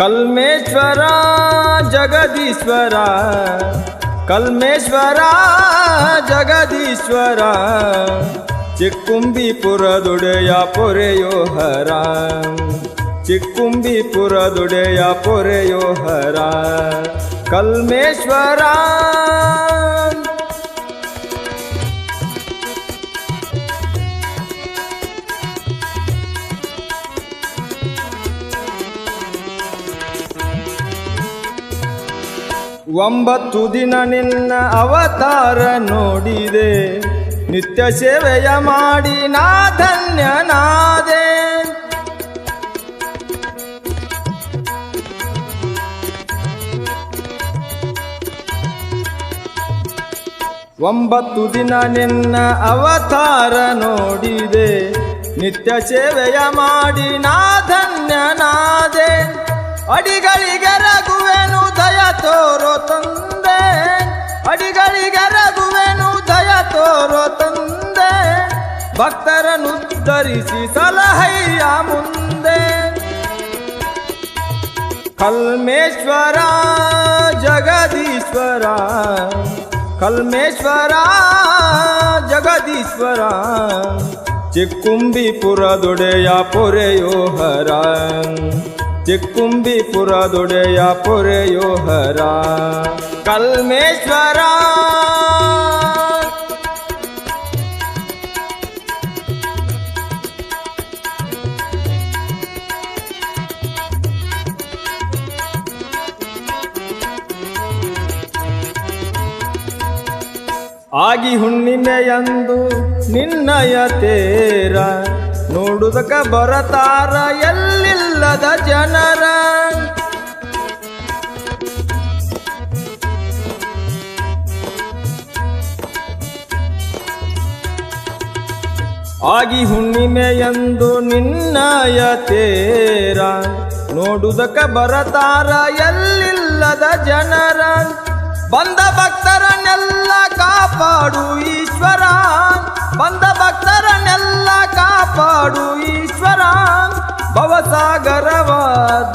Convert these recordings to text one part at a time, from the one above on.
ಕಲ್ಮೇಶ್ವರ ಜಗದೀಶ್ವರ ಕಲ್ಮೇಶ್ವರ ಜಗದೀಶ್ವರ ಚಿಕ್ಕುಂಬಿಪುರದೊಡೆಯ ಪೊರೆಯೋ ಹರ ಚಿಕ್ಕುಂಬಿಪುರದೊಡೆಯ ಪೊರೆಯೋ ಹರ ಕಲ್ಮೇಶ್ವರ ಒಂಬತ್ತು ದಿನ ನಿನ್ನ ಅವತಾರ ನೋಡಿದೆ, ನಿತ್ಯ ಸೇವೆಯ ಮಾಡಿ ನಾ ಧನ್ಯನಾದೆ. ಒಂಬತ್ತು ದಿನ ನಿನ್ನ ಅವತಾರ ನೋಡಿದೆ, ನಿತ್ಯ ಸೇವೆಯ ಮಾಡಿ ನಾ ಧನ್ಯನಾದೆ. ಅಡಿಗಳಿಗೆ ರಘುವೆನು ದಯ ತೋರೋ ತಂದೆ, ಅಡಿಗಳಿಗೆ ರಘುವೆನು ದಯ ತೋರೋ ತಂದೆ. ಭಕ್ತರನ್ನು ಧರಿಸಿ ಸಲಹೆಯ ಮುಂದೆ. ಕಲ್ಮೇಶ್ವರ ಜಗದೀಶ್ವರ ಕಲ್ಮೇಶ್ವರ ಜಗದೀಶ್ವರ ಚಿಕ್ಕುಂಬಿಪುರದೊಡೆಯ ಪೊರೆಯೋ ಹರ ಚಿಕ್ಕುಂಬಿಪುರದೊಡೆಯ ಪೊರೆಯೋ ಹರ ಕಲ್ಮೇಶ್ವರ. ಆಗಿ ಹುಣ್ಣಿಮೆಯಂದು ನಿನ್ನಯ ತೇರ ನೋಡುದಕ ಬರತಾರ ಎಲ್ಲಿಲ್ಲದ ಜನರ. ಆಗಿ ಹುಣ್ಣಿಮೆಯಂದು ನಿನ್ನಯ ತೇರ ನೋಡುದಕ ಬರತಾರ ಎಲ್ಲಿಲ್ಲದ ಜನರ. ಬಂದ ಭಕ್ತರನ್ನೆಲ್ಲ ಕಾಪಾಡು ಈಶ್ವರ, ಬಂದ ಭಕ್ತರನ್ನೆಲ್ಲ ಕಾಪಾಡು ಈಶ್ವರ. ಭವಸಾಗರವ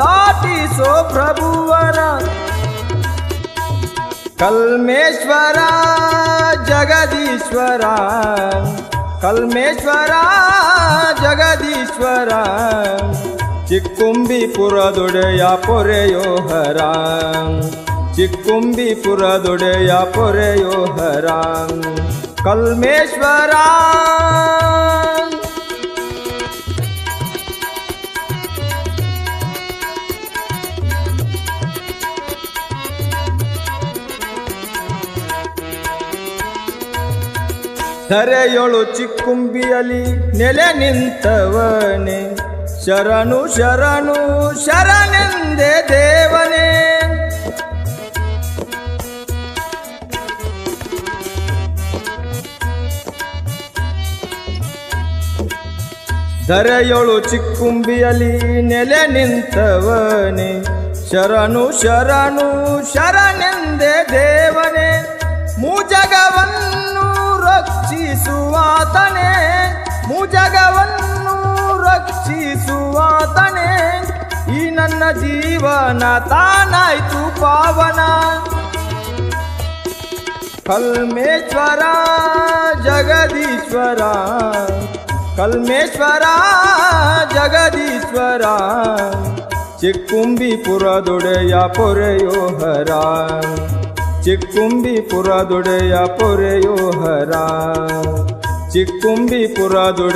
ದಾಟಿಸೋ ಪ್ರಭುವರ. ಕಲ್ಮೇಶ್ವರ ಜಗದೀಶ್ವರ ಕಲ್ಮೇಶ್ವರ ಜಗದೀಶ್ವರ ಚಿಕ್ಕುಂಬಿಪುರದೊಡೆಯ ಪೊರೆಯೋ ಹರ ಚಿಕ್ಕುಂಬಿಪುರದೊಡೆಯ ಪೊರೆಯೋ ಹರ ಕಲ್ಮೇಶ್ವರ. ಧರೆಯೊಳು ಚಿಕ್ಕುಂಬಿಯಲ್ಲಿ ನೆಲೆ ನಿಂತವನೇ, ಶರಣು ಶರಣು ಶರಣೆಂದೇ ದೇವನೇ. ಧರೆಯೊಳು ಚಿಕ್ಕುಂಬಿಯಲ್ಲಿ ನೆಲೆ ನಿಂತವನೇ, ಶರಣು ಶರಣು ಶರಣೆಂದೇ ದೇವನೇ. ಮೂಜಗವನ್ನು ರಕ್ಷಿಸುವಾತನೇ, ಮೂಜಗವನ್ನು ರಕ್ಷಿಸುವಾತನೇ. ಈ ನನ್ನ ಜೀವನ ತಾನಾಯ್ತು ಪಾವನ. ಕಲ್ಮೇಶ್ವರ ಜಗದೀಶ್ವರ ಕಲ್ಮೇಶ್ವರ ಜಗದೀಶ್ವರ ಚಿಕ್ಕುಂಬಿಪುರದೊಡೆಯ ಪೊರೆಯೋ ಹರ ಚಿಕ್ಕುಂಬಿಪುರದೊಡೆಯ ಪೊರೆಯೋ ಹರ ಚಿಕ್ಕುಂಬಿಪುರದೊಡೆ